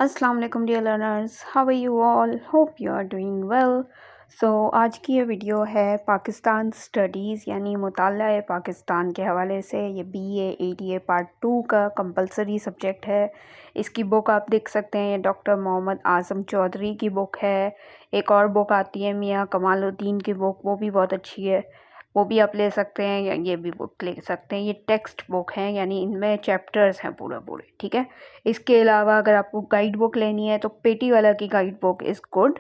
अस्सलाम वालेकुम dear learners, how are you all? Hope you are doing well. So आज की ये वीडियो है पाकिस्तान स्टडीज़ यानी मुताला पाकिस्तान के हवाले से। ये BA ADA पार्ट 2 का कंपलसरी सब्जेक्ट है। इसकी बुक आप देख सकते हैं, डॉक्टर मोहम्मद आज़म चौधरी की बुक है। एक और बुक आती है मियाँ कमालुद्दीन की बुक, वो भी बहुत अच्छी है, वो भी आप ले सकते हैं, या ये भी बुक ले सकते हैं। ये टेक्स्ट बुक हैं, यानी इनमें चैप्टर्स हैं पूरे पूरे, ठीक है। इसके अलावा अगर आपको गाइड बुक लेनी है तो पेटी वाला की गाइड बुक इज़ गुड,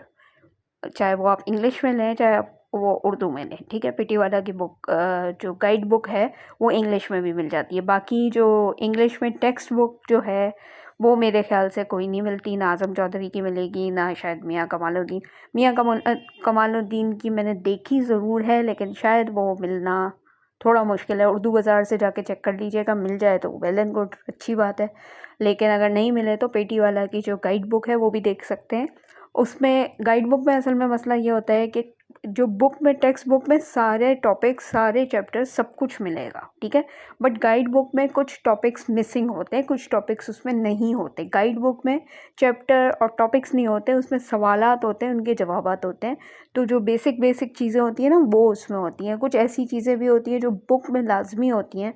चाहे वो आप इंग्लिश में लें चाहे आप वो उर्दू में लें, ठीक है। पेटी वाला की बुक जो गाइड बुक है वो इंग्लिश में भी मिल जाती है। बाकी जो इंग्लिश में टेक्स्ट बुक जो है वो मेरे ख्याल से कोई नहीं मिलती, ना आज़म चौधरी की मिलेगी, ना शायद मियाँ कमालुद्दीन। कमालुद्दीन की मैंने देखी ज़रूर है, लेकिन शायद वो मिलना थोड़ा मुश्किल है। उर्दू बाज़ार से जाके चेक कर लीजिएगा, मिल जाए तो वेल एंड गुड, अच्छी बात है। लेकिन अगर नहीं मिले तो पेटी वाला की जो गाइड बुक है वो भी देख सकते हैं। उसमें गाइड बुक में असल में मसला ये होता है कि जो बुक में टेक्स्ट बुक में सारे टॉपिक्स सारे चैप्टर्स सब कुछ मिलेगा, ठीक है। बट गाइड बुक में कुछ टॉपिक्स मिसिंग होते हैं, कुछ टॉपिक्स उसमें नहीं होते। गाइड बुक में चैप्टर और टॉपिक्स नहीं होते, उसमें सवालात होते हैं, उनके जवाबात होते हैं। तो जो बेसिक बेसिक चीज़ें होती हैं ना वो उसमें होती हैं। कुछ ऐसी चीज़ें भी होती हैं जो बुक में लाजमी होती हैं,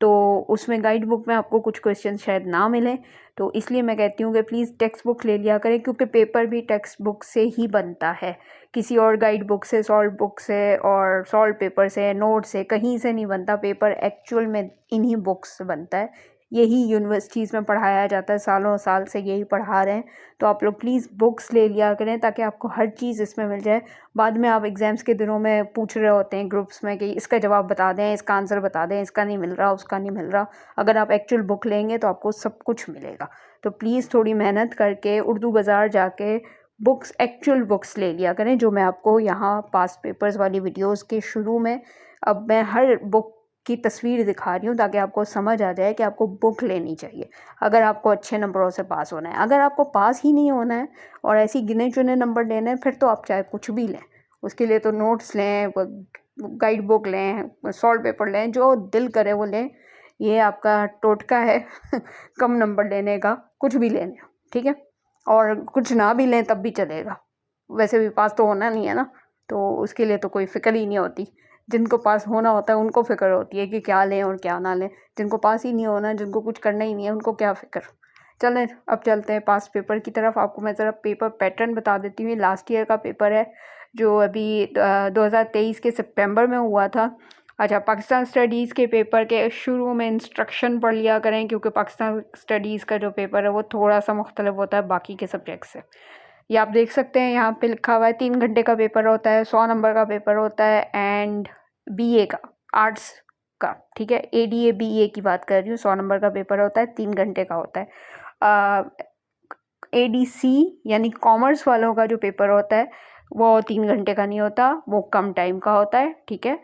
तो उसमें गाइड बुक में आपको कुछ क्वेश्चन शायद ना मिलें। तो इसलिए मैं कहती हूँ कि प्लीज़ टेक्स्ट बुक ले लिया करें, क्योंकि पेपर भी टेक्स्ट बुक से ही बनता है। किसी और गाइड बुक से, सॉल्व बुक से और सॉल्व पेपर से, नोट से, कहीं से नहीं बनता। पेपर एक्चुअल में इन्हीं बुक्स से बनता है। यही यूनिवर्सिटीज़ में पढ़ाया जाता है, सालों साल से यही पढ़ा रहे हैं। तो आप लोग प्लीज़ बुक्स ले लिया करें ताकि आपको हर चीज़ इसमें मिल जाए। बाद में आप एग्ज़ाम्स के दिनों में पूछ रहे होते हैं ग्रुप्स में कि इसका जवाब बता दें, इसका आंसर बता दें, इसका नहीं मिल रहा, उसका नहीं मिल रहा। अगर आप एक्चुअल बुक लेंगे तो आपको सब कुछ मिलेगा। तो प्लीज़ थोड़ी मेहनत करके उर्दू बाज़ार जाके बुक्स, एक्चुअल बुक्स ले लिया करें, जो मैं आपको यहाँ पास्ट पेपर्स वाली वीडियोस के शुरू में, अब मैं हर बुक की तस्वीर दिखा रही हूँ ताकि आपको समझ आ जाए कि आपको बुक लेनी चाहिए अगर आपको अच्छे नंबरों से पास होना है। अगर आपको पास ही नहीं होना है और ऐसे गिने चुने नंबर लेने हैं, फिर तो आप चाहे कुछ भी लें। उसके लिए तो नोट्स लें, गाइड बुक लें, सॉल्व पेपर लें, जो दिल करे वो लें। ये आपका टोटका है कम नंबर लेने का, कुछ भी लें, ठीक है। और कुछ ना भी लें तब भी चलेगा, वैसे भी पास तो होना नहीं है ना, तो उसके लिए तो कोई फ़िक्र ही नहीं होती। जिनको पास होना होता है उनको फ़िक्र होती है कि क्या लें और क्या ना लें। जिनको पास ही नहीं होना, जिनको कुछ करना ही नहीं है, उनको क्या फ़िक्र। चलें अब चलते हैं पास्ट पेपर की तरफ। आपको मैं ज़रा पेपर पैटर्न बता देती हूँ। लास्ट ईयर का पेपर है जो अभी 2023 के सितंबर में हुआ था। अच्छा, पाकिस्तान स्टडीज़ के पेपर के शुरू में इंस्ट्रक्शन पढ़ लिया करें, क्योंकि पाकिस्तान स्टडीज़ का जो पेपर है वो थोड़ा सा मुख्तलिफ होता है बाकी के सब्जेक्ट से। ये आप देख सकते हैं, यहाँ पे लिखा हुआ है 3 घंटे का पेपर होता है, 100 नंबर का पेपर होता है, एंड BA का, आर्ट्स का, ठीक है। ADA BA की बात कर रही हूँ। 100 नंबर का पेपर होता है, 3 घंटे का होता है। ADC यानी कॉमर्स वालों का जो पेपर होता है वो 3 घंटे का नहीं होता, वो कम टाइम का होता है, ठीक है।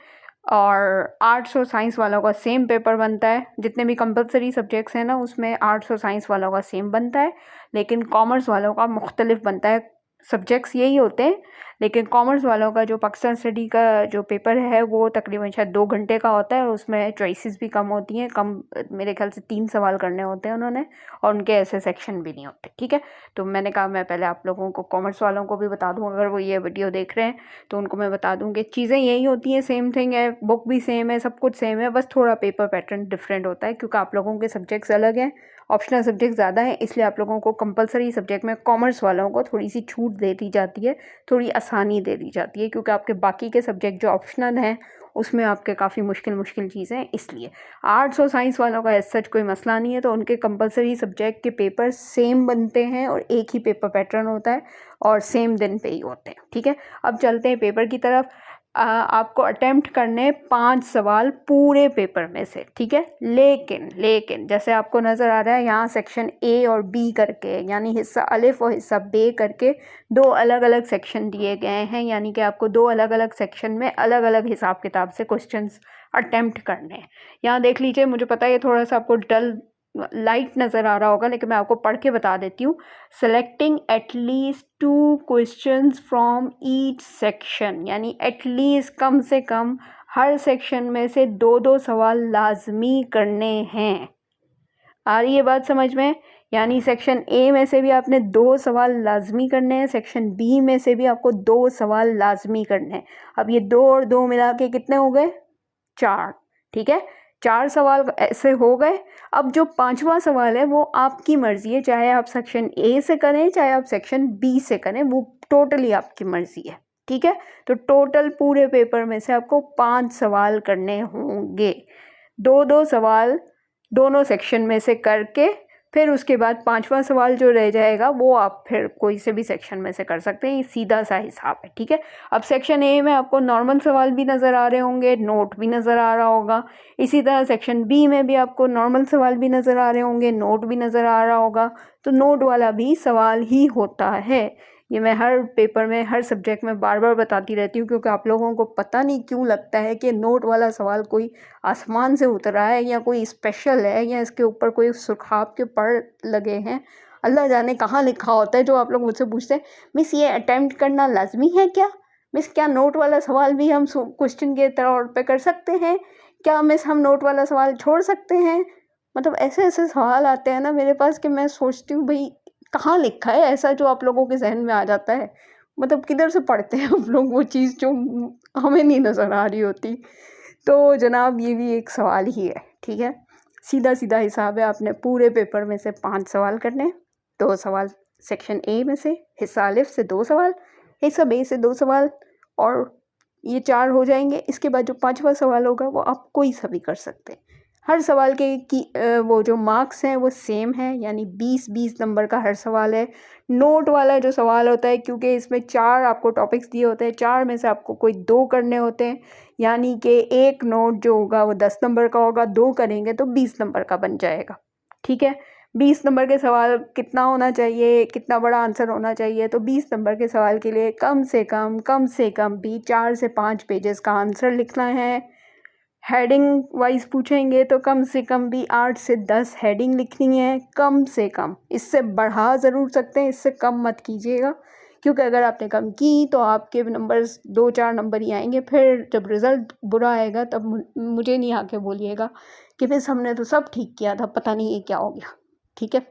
और आर्ट्स और साइंस वालों का सेम पेपर बनता है। जितने भी कंपलसरी सब्जेक्ट्स हैं ना, उसमें आर्ट्स और साइंस वालों का सेम बनता है, लेकिन कॉमर्स वालों का मुख्तलिफ बनता है। सब्जेक्ट्स यही होते हैं, लेकिन कॉमर्स वालों का जो पाकिस्तान स्टडी का जो पेपर है वो तकरीबन शायद 2 घंटे का होता है, और उसमें चॉइसेस भी कम होती हैं। कम, मेरे ख्याल से 3 सवाल करने होते हैं उन्होंने, और उनके ऐसे सेक्शन भी नहीं होते, ठीक है। तो मैंने कहा मैं पहले आप लोगों को, कॉमर्स वालों को भी बता दूं, अगर वो ये वीडियो देख रहे हैं तो उनको मैं बता दूं कि चीज़ें यही होती हैं, सेम थिंग है, बुक भी सेम है, सब कुछ सेम है, बस थोड़ा पेपर पैटर्न डिफरेंट होता है, क्योंकि आप लोगों के सब्जेक्ट्स अलग हैं, ऑप्शनल सब्जेक्ट ज़्यादा हैं, इसलिए आप लोगों को कंपलसरी सब्जेक्ट में कॉमर्स वालों को थोड़ी सी छूट दे दी जाती है, थोड़ी आसानी दे दी जाती है, क्योंकि आपके बाकी के सब्जेक्ट जो ऑप्शनल हैं उसमें आपके काफ़ी मुश्किल मुश्किल चीज़ें हैं। इसलिए आर्ट्स और साइंस वालों का सच कोई मसला नहीं है, तो उनके कंपलसरी सब्जेक्ट के पेपर सेम बनते हैं और एक ही पेपर पैटर्न होता है और सेम दिन पे ही होते हैं, ठीक है। अब चलते हैं पेपर की तरफ। आपको अटेम्प्ट करने 5 सवाल पूरे पेपर में से, ठीक है। लेकिन जैसे आपको नज़र आ रहा है यहाँ सेक्शन A और B करके, यानी हिस्सा अलिफ और हिस्सा बे करके 2 अलग अलग सेक्शन दिए गए हैं, यानी कि आपको 2 अलग अलग सेक्शन में अलग अलग हिसाब किताब से क्वेश्चंस अटेम्प्ट करने हैं। यहाँ देख लीजिए, मुझे पता है ये थोड़ा सा आपको डल लाइट नज़र आ रहा होगा, लेकिन मैं आपको पढ़ के बता देती हूँ। Selecting at least 2 questions from each section, यानी एटलीस्ट, कम से कम हर सेक्शन में से 2-2 सवाल लाजमी करने हैं। आ रही है बात समझ में? यानी सेक्शन ए में से भी आपने 2 सवाल लाजमी करने हैं, सेक्शन बी में से भी आपको 2 सवाल लाजमी करने हैं। अब ये 2 और 2 मिला के कितने हो गए? 4। ठीक है, 4 सवाल ऐसे हो गए। अब जो 5वां सवाल है वो आपकी मर्ज़ी है, चाहे आप सेक्शन ए से करें चाहे आप सेक्शन बी से करें, वो टोटली आपकी मर्ज़ी है। ठीक है, तो टोटल पूरे पेपर में से आपको 5 सवाल करने होंगे। 2-2 सवाल दोनों सेक्शन में से करके फिर उसके बाद 5वां सवाल जो रह जाएगा वो आप फिर कोई से भी सेक्शन में से कर सकते हैं। ये सीधा सा हिसाब है। ठीक है, अब सेक्शन ए में आपको नॉर्मल सवाल भी नज़र आ रहे होंगे, नोट भी नज़र आ रहा होगा। इसी तरह सेक्शन बी में भी आपको नॉर्मल सवाल भी नज़र आ रहे होंगे, नोट भी नज़र आ रहा होगा। तो नोट वाला भी सवाल ही होता है। ये मैं हर पेपर में हर सब्जेक्ट में बार बार बताती रहती हूँ, क्योंकि आप लोगों को पता नहीं क्यों लगता है कि नोट वाला सवाल कोई आसमान से उतरा है या कोई स्पेशल है या इसके ऊपर कोई सुर्खाब के पड़ लगे हैं। अल्लाह जाने कहाँ लिखा होता है। जो आप लोग मुझसे पूछते हैं, मिस ये अटेम्प्ट करना लाजमी है क्या? मिस क्या नोट वाला सवाल भी हम क्वेश्चन के तौर पे कर सकते हैं? क्या मिस हम नोट वाला सवाल छोड़ सकते हैं? मतलब ऐसे ऐसे सवाल आते हैं ना मेरे पास कि मैं सोचती हूँ भाई कहाँ लिखा है ऐसा जो आप लोगों के जहन में आ जाता है। मतलब किधर से पढ़ते हैं आप लोग वो चीज़ जो हमें नहीं नज़र आ रही होती। तो जनाब ये भी एक सवाल ही है। ठीक है, सीधा सीधा हिसाब है। आपने पूरे पेपर में से 5 सवाल करने हैं। 2 सवाल सेक्शन ए में से, हिस्सा अलिफ से 2 सवाल, हिस्सा बे से 2 सवाल, और ये 4 हो जाएंगे। इसके बाद जो 5वां सवाल होगा वो आप कोई सा भी कर सकते हैं। हर सवाल के वो जो मार्क्स हैं वो सेम है, यानी 20-20 नंबर का हर सवाल है। नोट वाला जो सवाल होता है, क्योंकि इसमें 4 आपको टॉपिक्स दिए होते हैं, 4 में से आपको कोई 2 करने होते हैं, यानी कि एक नोट जो होगा वो 10 नंबर का होगा, 2 करेंगे तो 20 नंबर का बन जाएगा। ठीक है, 20 नंबर के सवाल कितना होना चाहिए, कितना बड़ा आंसर होना चाहिए? तो 20 नंबर के सवाल के लिए कम से कम भी 4 से 5 पेजेस का आंसर लिखना है। हेडिंग वाइज पूछेंगे तो कम से कम भी 8 से 10 हेडिंग लिखनी है, कम से कम। इससे बढ़ा ज़रूर सकते हैं, इससे कम मत कीजिएगा, क्योंकि अगर आपने कम की तो आपके नंबर्स 2-4 नंबर ही आएंगे। फिर जब रिज़ल्ट बुरा आएगा तब मुझे नहीं आके बोलिएगा कि बस हमने तो सब ठीक किया था, पता नहीं ये क्या हो गया। ठीक है,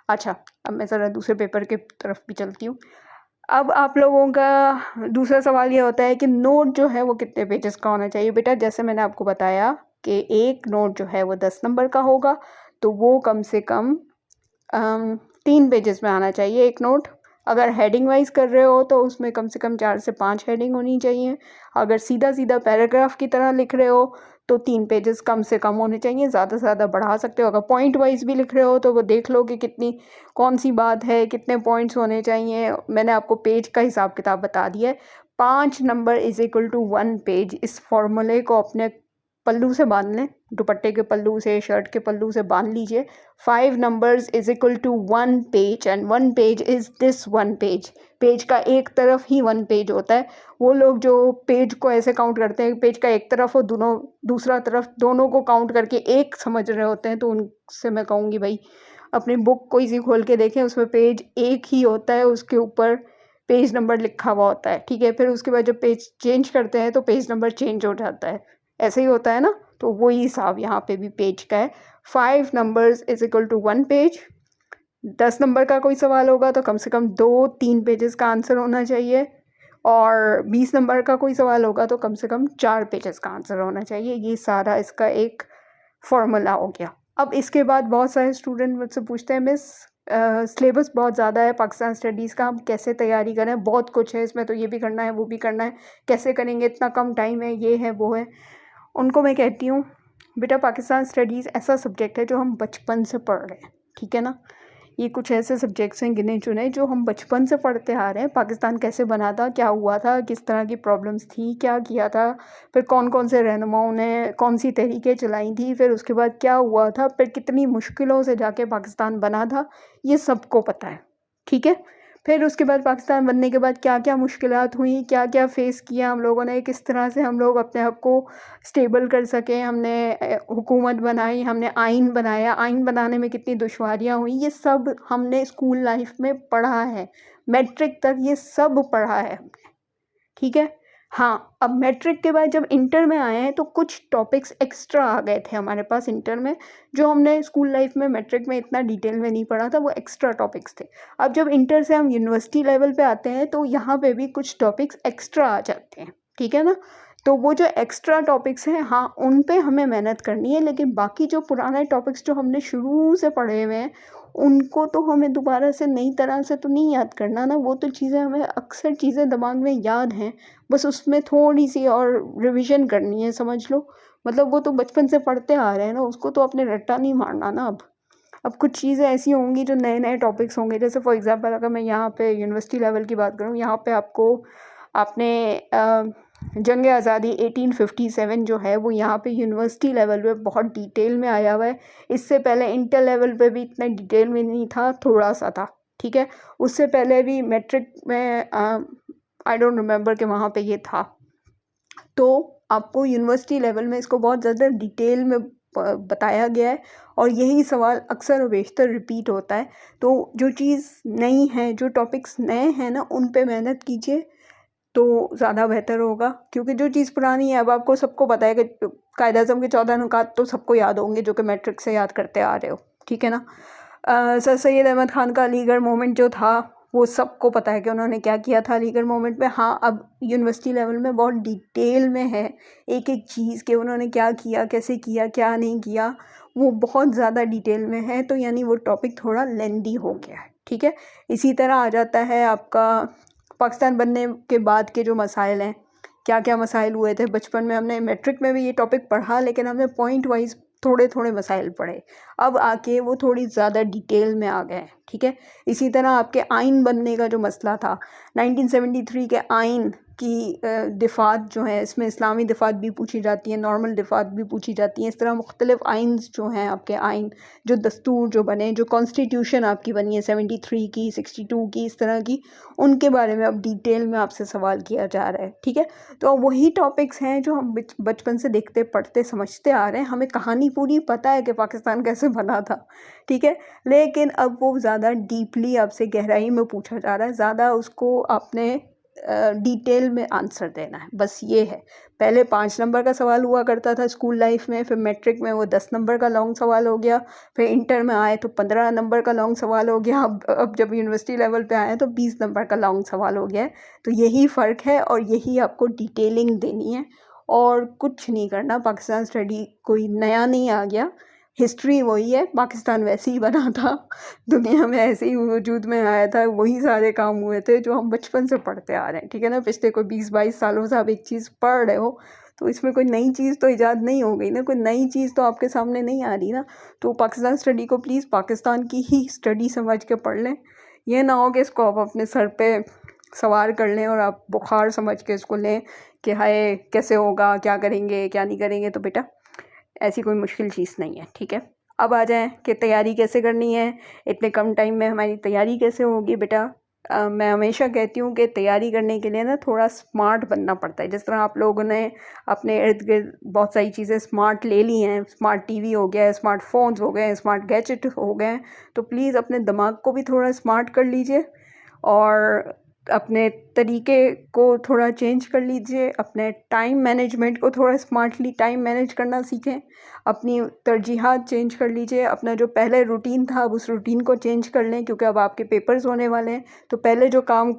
अच्छा अब मैं ज़रा दूसरे पेपर के तरफ भी चलती हूँ। अब आप लोगों का दूसरा सवाल ये होता है कि नोट जो है वो कितने पेजेस का होना चाहिए। बेटा जैसे मैंने आपको बताया कि एक नोट जो है वो 10 नंबर का होगा, तो वो कम से कम 3 पेजेस में आना चाहिए एक नोट। अगर हेडिंग वाइज कर रहे हो तो उसमें कम से कम 4 से 5 हेडिंग होनी चाहिए। अगर सीधा सीधा पैराग्राफ की तरह लिख रहे हो तो 3 पेजेस कम से कम होने चाहिए, ज़्यादा से ज़्यादा बढ़ा सकते हो। अगर पॉइंट वाइज भी लिख रहे हो तो वो देख लो कि कितनी कौन सी बात है, कितने पॉइंट्स होने चाहिए। मैंने आपको पेज का हिसाब किताब बता दिया है। 5 number is equal to 1 page. इस फॉर्मूले को अपने पल्लू से बांध लें, दुपट्टे के पल्लू से, शर्ट के पल्लू से बांध लीजिए। 5 numbers is equal to 1 page and 1 page is this 1 page. Page का एक तरफ ही 1 पेज होता है। वो लोग जो पेज को ऐसे काउंट करते हैं, पेज का एक तरफ और दोनों दूसरा तरफ, दोनों को काउंट करके एक समझ रहे होते हैं, तो उनसे मैं कहूँगी भाई अपनी बुक कोई सी खोल के देखें, उसमें पेज एक ही होता है, उसके ऊपर पेज नंबर लिखा हुआ होता है। ठीक है, फिर उसके बाद जब पेज चेंज करते हैं तो पेज नंबर चेंज हो जाता है, ऐसे ही होता है ना। तो वही हिसाब यहाँ पे भी पेज का है। 5 numbers is equal to 1 page. 10 number का कोई सवाल होगा तो कम से कम 2-3 पेजेस का आंसर होना चाहिए, और 20 नंबर का कोई सवाल होगा तो कम से कम 4 पेजेस का आंसर होना चाहिए। ये सारा इसका एक फॉर्मूला हो गया। अब इसके बाद बहुत सारे स्टूडेंट मुझसे पूछते हैं, मिस सिलेबस बहुत ज़्यादा है पाकिस्तान स्टडीज़ का, हम कैसे तैयारी करें? बहुत कुछ है इसमें, तो ये भी करना है वो भी करना है, कैसे करेंगे, इतना कम टाइम है, ये है वो है। उनको मैं कहती हूँ बेटा पाकिस्तान स्टडीज़ ऐसा सब्जेक्ट है जो हम बचपन से पढ़ रहे हैं। ठीक है ना, ये कुछ ऐसे सब्जेक्ट्स हैं गिने चुने जो हम बचपन से पढ़ते आ रहे हैं। पाकिस्तान कैसे बना था, क्या हुआ था, किस तरह की प्रॉब्लम्स थी, क्या किया था, फिर कौन कौन से रहनुमाओं ने कौन सी तहरीकें चलाई थी, फिर उसके बाद क्या हुआ था, फिर कितनी मुश्किलों से जाके पाकिस्तान बना था, ये सबको पता है। ठीक है, फिर उसके बाद पाकिस्तान बनने के बाद क्या क्या मुश्किलात हुई, क्या क्या फ़ेस किया हम लोगों ने, किस तरह से हम लोग अपने आप को स्टेबल कर सकें, हमने हुकूमत बनाई, हमने आइन बनाया, आइन बनाने में कितनी दुश्वारियाँ हुई, ये सब हमने स्कूल लाइफ में पढ़ा है। मैट्रिक तक ये सब पढ़ा है हमने। ठीक है, हाँ, अब मैट्रिक के बाद जब इंटर में आए हैं तो कुछ टॉपिक्स एक्स्ट्रा आ गए थे हमारे पास इंटर में, जो हमने स्कूल लाइफ में मैट्रिक में इतना डिटेल में नहीं पढ़ा था, वो एक्स्ट्रा टॉपिक्स थे। अब जब इंटर से हम यूनिवर्सिटी लेवल पे आते हैं तो यहाँ पे भी कुछ टॉपिक्स एक्स्ट्रा आ जाते हैं, ठीक है ना? तो वो जो एक्स्ट्रा टॉपिक्स हैं, हाँ, उन पे हमें मेहनत करनी है, लेकिन बाकी जो पुराने टॉपिक्स जो हमने शुरू से पढ़े हुए हैं, उनको तो हमें दोबारा से नई तरह से तो नहीं याद करना ना, वो तो चीज़ें हमें अक्सर चीज़ें दिमाग में याद हैं, बस उसमें थोड़ी-सी और रिविज़न करनी है, समझ लो। मतलब वो तो बचपन से पढ़ते आ रहे हैं ना, उसको तो आपने रट्टा नहीं मारना ना अब। अब कुछ चीज़ें ऐसी होंगी जो नए-नए टॉपिक्स होंगे, जैसे फॉर एग्ज़ाम्पल अगर मैं यहाँ पे यूनिवर्सिटी लेवल की बात करूँ, यहाँ पे आपने जंग आज़ादी 1857 जो है वो यहाँ पे यूनिवर्सिटी लेवल पे बहुत डिटेल में आया हुआ है। इससे पहले इंटर लेवल पे भी इतना डिटेल में नहीं था, थोड़ा-सा था, ठीक है? उससे पहले भी मैट्रिक में आई डोंट रिमेंबर कि वहाँ पे ये था। तो आपको यूनिवर्सिटी लेवल में इसको बहुत ज़्यादा डिटेल में बताया गया है और यही सवाल अक्सर और बेशतर रिपीट होता है। तो जो चीज़ नई है, जो टॉपिक्स नए हैं ना, उन पे मेहनत कीजिए तो ज़्यादा बेहतर होगा, क्योंकि जो चीज़ पुरानी है अब आपको सबको पता है कि कायद-ए-आज़म के 14 नुकात तो सबको याद होंगे जो कि मैट्रिक से याद करते आ रहे हो, ठीक है ना? सर सैयद अहमद ख़ान का अलीगढ़ मूवमेंट जो था वो सबको पता है कि उन्होंने क्या किया था अलीगढ़ मूवमेंट में। हाँ, अब यूनिवर्सिटी लेवल में बहुत डिटेल में है एक-एक चीज़ कि उन्होंने क्या किया, कैसे किया, क्या नहीं किया, वो बहुत ज़्यादा डिटेल में है, तो यानी वो टॉपिक थोड़ा लेंदी हो गया है, ठीक है? इसी तरह आ जाता है आपका पाकिस्तान बनने के बाद के जो मसाइल हैं, क्या-क्या मसाइल हुए थे बचपन में। हमने मैट्रिक में भी ये टॉपिक पढ़ा, लेकिन हमने पॉइंट वाइज़ थोड़े-थोड़े मसाइल पढ़े। अब आके वो थोड़ी ज़्यादा डिटेल में आ गए हैं, ठीक है? इसी तरह आपके आइन बनने का जो मसला था, 1973 के आइन की दिफ़ात जो है, इसमें इस्लामी दिफ़ात भी पूछी जाती है, नॉर्मल दिफ़ात भी पूछी जाती हैं। इस तरह मुख्तलिफ़ आइन्स जो हैं आपके आइन, जो दस्तूर जो बने, जो कॉन्स्टिट्यूशन आपकी बनी है 73 की, 62 की, इस तरह की, उनके बारे में अब डिटेल में आपसे सवाल किया जा रहा है, ठीक है? तो वही टॉपिक्स हैं जो हम बचपन से देखते, पढ़ते, समझते आ रहे हैं। हमें कहानी पूरी पता है कि पाकिस्तान कैसे बना था, ठीक है? लेकिन अब वो ज़्यादा डीपली आपसे गहराई में पूछा जा रहा है, ज़्यादा उसको आपने डिटेल में आंसर देना है, बस ये है। पहले 5 नंबर का सवाल हुआ करता था स्कूल लाइफ में, फिर मैट्रिक में वो 10 नंबर का लॉन्ग सवाल हो गया, फिर इंटर में आए तो 15 नंबर का लॉन्ग सवाल हो गया, अब जब यूनिवर्सिटी लेवल पे आए हैं तो 20 नंबर का लॉन्ग सवाल हो गया है। तो यही फ़र्क है और यही आपको डिटेलिंग देनी है और कुछ नहीं करना। पाकिस्तान स्टडी कोई नया नहीं आ गया, हिस्ट्री वही है, पाकिस्तान वैसे ही बना था, दुनिया में ऐसे ही वजूद में आया था, वही सारे काम हुए थे जो हम बचपन से पढ़ते आ रहे हैं, ठीक है ना? पिछले कोई 20-22 सालों से आप एक चीज़ पढ़ रहे हो, तो इसमें कोई नई चीज़ तो ईजाद नहीं हो गई ना, कोई नई चीज़ तो आपके सामने नहीं आ रही ना। तो पाकिस्तान स्टडी को प्लीज़ पाकिस्तान की ही स्टडी समझ के पढ़ लें। ये ना हो कि इसको आप अपने सर पे सवार कर लें और आप बुखार समझ के इसको लें कि हाय कैसे होगा, क्या करेंगे, क्या नहीं करेंगे। तो बेटा ऐसी कोई मुश्किल चीज़ नहीं है, ठीक है? अब आ जाएँ कि तैयारी कैसे करनी है, इतने कम टाइम में हमारी तैयारी कैसे होगी बेटा? मैं हमेशा कहती हूँ कि तैयारी करने के लिए ना थोड़ा स्मार्ट बनना पड़ता है। जिस तरह आप लोगों ने अपने इर्द-गिर्द बहुत सारी चीज़ें स्मार्ट ले ली हैं, स्मार्ट टीवी हो गया है, स्मार्टफ़ोन्स हो गए हैं, स्मार्ट गैजेट हो गए हैं, तो प्लीज़ अपने दिमाग को भी थोड़ा स्मार्ट कर लीजिए और अपने तरीके को थोड़ा चेंज कर लीजिए, अपने टाइम मैनेजमेंट को थोड़ा स्मार्टली टाइम मैनेज करना सीखें, अपनी तरजीहात चेंज कर लीजिए, अपना जो पहले रूटीन था अब उस रूटीन को चेंज कर लें, क्योंकि अब आपके पेपर्स होने वाले हैं। तो पहले जो काम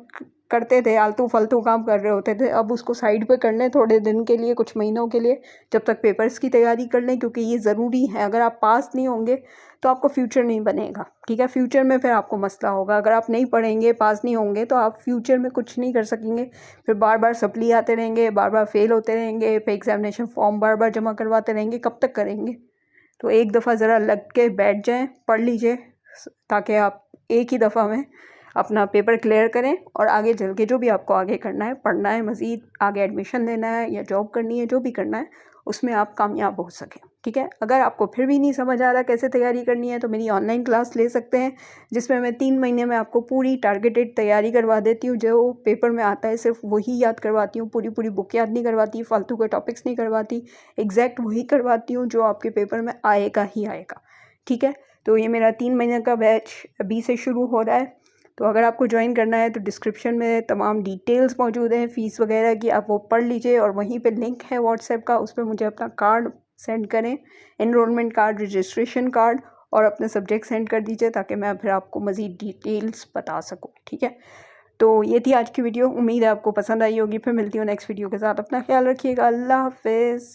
करते थे, आलतू-फालतू काम कर रहे होते थे, अब उसको साइड पे कर लें थोड़े दिन के लिए, कुछ महीनों के लिए, जब तक पेपर्स की तैयारी कर लें, क्योंकि ये ज़रूरी है। अगर आप पास नहीं होंगे तो आपको फ्यूचर नहीं बनेगा, ठीक है? फ्यूचर में फिर आपको मसला होगा। अगर आप नहीं पढ़ेंगे, पास नहीं होंगे, तो आप फ्यूचर में कुछ नहीं कर सकेंगे। फिर बार-बार सप्ली आते रहेंगे, बार-बार फ़ेल होते रहेंगे, फिर एग्ज़ामिनेशन फ़ॉर्म बार-बार जमा करवाते रहेंगे, कब तक करेंगे? तो एक दफ़ा ज़रा लग के बैठ जाएँ, पढ़ लीजिए, ताकि आप एक ही दफ़ा में अपना पेपर क्लियर करें और आगे चल के जो भी आपको आगे करना है, पढ़ना है, मज़ीद आगे एडमिशन लेना है या जॉब करनी है, जो भी करना है, उसमें आप कामयाब हो सकें, ठीक है? अगर आपको फिर भी नहीं समझ आ रहा कैसे तैयारी करनी है, तो मेरी ऑनलाइन क्लास ले सकते हैं, जिसमें मैं 3 महीने में आपको पूरी टारगेटेड तैयारी करवा देती हूँ। जो पेपर में आता है सिर्फ वही याद करवाती हूँ, पूरी बुक याद नहीं करवाती, फालतू के टॉपिक्स नहीं करवाती, एग्जैक्ट वही करवाती हूँ जो आपके पेपर में आएगा ही आएगा, ठीक है? तो ये मेरा 3 महीने का बैच अभी से शुरू हो रहा है। तो अगर आपको ज्वाइन करना है तो डिस्क्रिप्शन में तमाम डिटेल्स मौजूद हैं फ़ीस वगैरह की, आप वो पढ़ लीजिए और वहीं पे लिंक है व्हाट्सएप का, उस पर मुझे अपना कार्ड सेंड करें, एनरोलमेंट कार्ड, रजिस्ट्रेशन कार्ड और अपने सब्जेक्ट सेंड कर दीजिए ताकि मैं फिर आपको मज़ीद डिटेल्स बता सकूँ। ठीक है, तो ये थी आज की वीडियो। उम्मीद है आपको पसंद आई होगी। फिर मिलती हूँ नेक्स्ट वीडियो के साथ। अपना ख्याल रखिएगा। अल्लाह हाफ़िज़।